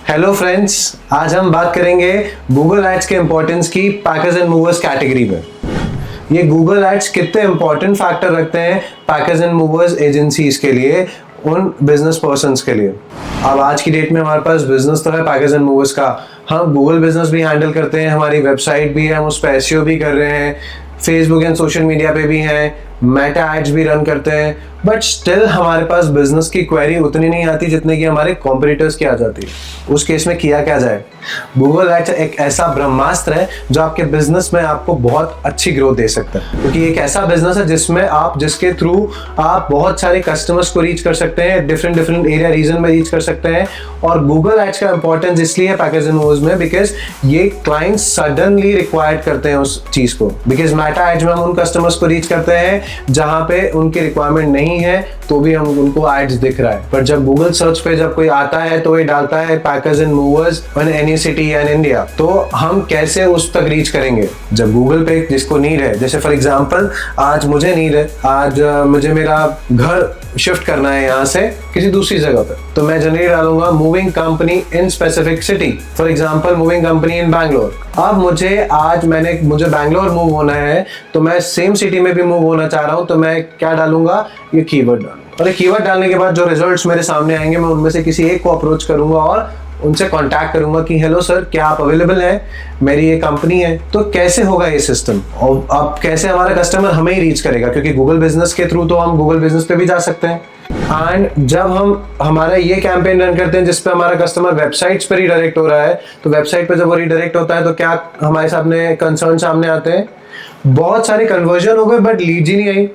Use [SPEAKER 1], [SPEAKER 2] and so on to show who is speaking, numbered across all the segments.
[SPEAKER 1] Hello friends, आज हम बात करेंगे गूगल एड्स के इम्पोर्टेंस की पैकर्स एंड मूवर्स कैटेगरी में। ये गूगल एड्स कितने इम्पोर्टेंट फैक्टर रखते हैं पैकर्स एंड मूवर्स एजेंसीज के लिए, उन बिजनेस पर्सन्स के लिए। अब आज की डेट में हमारे पास बिजनेस तो है पैकर्स एंड मूवर्स का, हम गूगल बिजनेस भी हैंडल करते हैं, हमारी वेबसाइट भी है, हम उस पर एसईओ भी कर रहे हैं, फेसबुक एंड सोशल मीडिया पे भी हैं, मेटा एड्स भी रन करते हैं, बट स्टिल हमारे पास बिजनेस की क्वेरी उतनी नहीं आती जितने की हमारे कॉम्पिटिटर्स की आ जाती है। उस केस में किया क्या जाए? गूगल एड्स एक ऐसा ब्रह्मास्त्र है जो आपके बिजनेस में आपको बहुत अच्छी ग्रोथ दे सकता है, क्योंकि एक ऐसा बिजनेस है जिसके थ्रू आप बहुत सारे कस्टमर्स को रीच कर सकते हैं, डिफरेंट एरिया रीजन में रीच कर सकते हैं। और गूगल एड्स का इंपॉर्टेंस इसलिए है पैकेज एंड मूव्स में बिकॉज ये क्लाइंट्स सडनली रिक्वायर्ड करते हैं उस चीज को। बिकॉज मेटा एड्स में हम उन कस्टमर्स को रीच करते हैं जहां पे उनकी रिक्वायरमेंट नहीं है तो भी हम उनको एड्स दिख रहा है, पर जब गूगल सर्च पे जब कोई आता है तो ये डालता है packers and movers in any city in India, तो हम कैसे उस तक रीच करेंगे? जब गूगल पे जिसको नीड है, जैसे फॉर एग्जांपल आज मुझे नीड है, आज मुझे मेरा घर शिफ्ट करना है यहाँ से किसी दूसरी जगह पे, तो मैं जनरली डालूंगा moving company in specific city, for example moving company इन बैंगलोर। अब मुझे बैंगलोर मूव होना है, तो मैं सेम सिटी में भी मूव होना चाह रहा हूँ, तो मैं क्या डालूंगा? ये कीवर्ड डालूंगा, और ये कीवर्ड डालने के बाद जो रिजल्ट्स मेरे सामने आएंगे मैं उनमें से किसी एक को अप्रोच करूंगा और उनसे कांटेक्ट करूंगा कि हेलो सर, क्या आप अवेलेबल हैं? मेरी ये कंपनी है। तो कैसे होगा ये सिस्टम, और अब कैसे हमारा कस्टमर हमें ही रीच करेगा? क्योंकि गूगल बिजनेस के थ्रू तो हम गूगल बिजनेस पे भी जा सकते हैं। एंड जब हम हमारा ये कैंपेन रन करते हैं जिसपे हमारा कस्टमर वेबसाइट्स पर रिडायरेक्ट हो रहा है, तो वेबसाइट पे जब वो रिडायरेक्ट होता है तो क्या हमारे सामने कंसर्न सामने आते हैं? बहुत सारे कन्वर्जन हो गए बट लीड्स ही नहीं आई।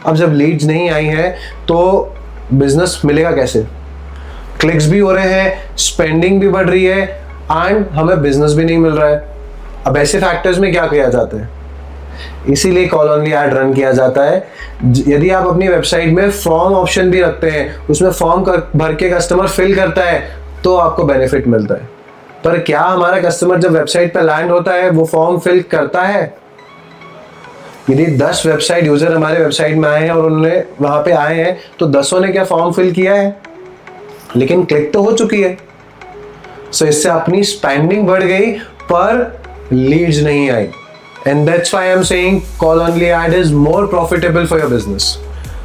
[SPEAKER 1] अब जब लीड्स नहीं आई है तो बिजनेस मिलेगा कैसे? क्लिक्स भी हो रहे हैं, स्पेंडिंग भी बढ़ रही है एंड हमें बिजनेस भी नहीं मिल रहा है। अब ऐसे फैक्टर्स में क्या किया जाता है? इसीलिए कॉल ओनली ऐड रन किया जाता है। यदि आप अपनी वेबसाइट में फॉर्म ऑप्शन भी रखते हैं, उसमें फॉर्म भर के कस्टमर फिल करता है तो आपको बेनिफिट मिलता है, पर क्या हमारा कस्टमर जब वेबसाइट पर लैंड होता है वो फॉर्म फिल करता है? यदि 10 वेबसाइट यूजर हमारे वेबसाइट में आए हैं और उन्होंने वहां पे आए हैं, तो 10 ने क्या फॉर्म फिल किया है? लेकिन क्लिक तो हो चुकी है। सो इससे अपनी स्पेंडिंग बढ़ गई पर लीड्स नहीं आई, and that's why I am saying call only ad is more profitable for your business.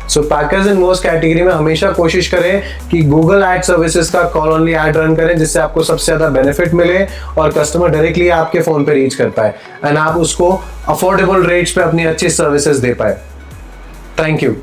[SPEAKER 1] So packers and movers category में हमेशा कोशिश करें कि गूगल एड सर्विसेज का कॉल ओनली ऐड रन करें, जिससे आपको सबसे ज्यादा बेनिफिट मिले और कस्टमर डायरेक्टली आपके फोन पे रीच कर पाए एंड आप उसको अफोर्डेबल रेट्स पे अपनी अच्छी सर्विसेज दे पाए। Thank you.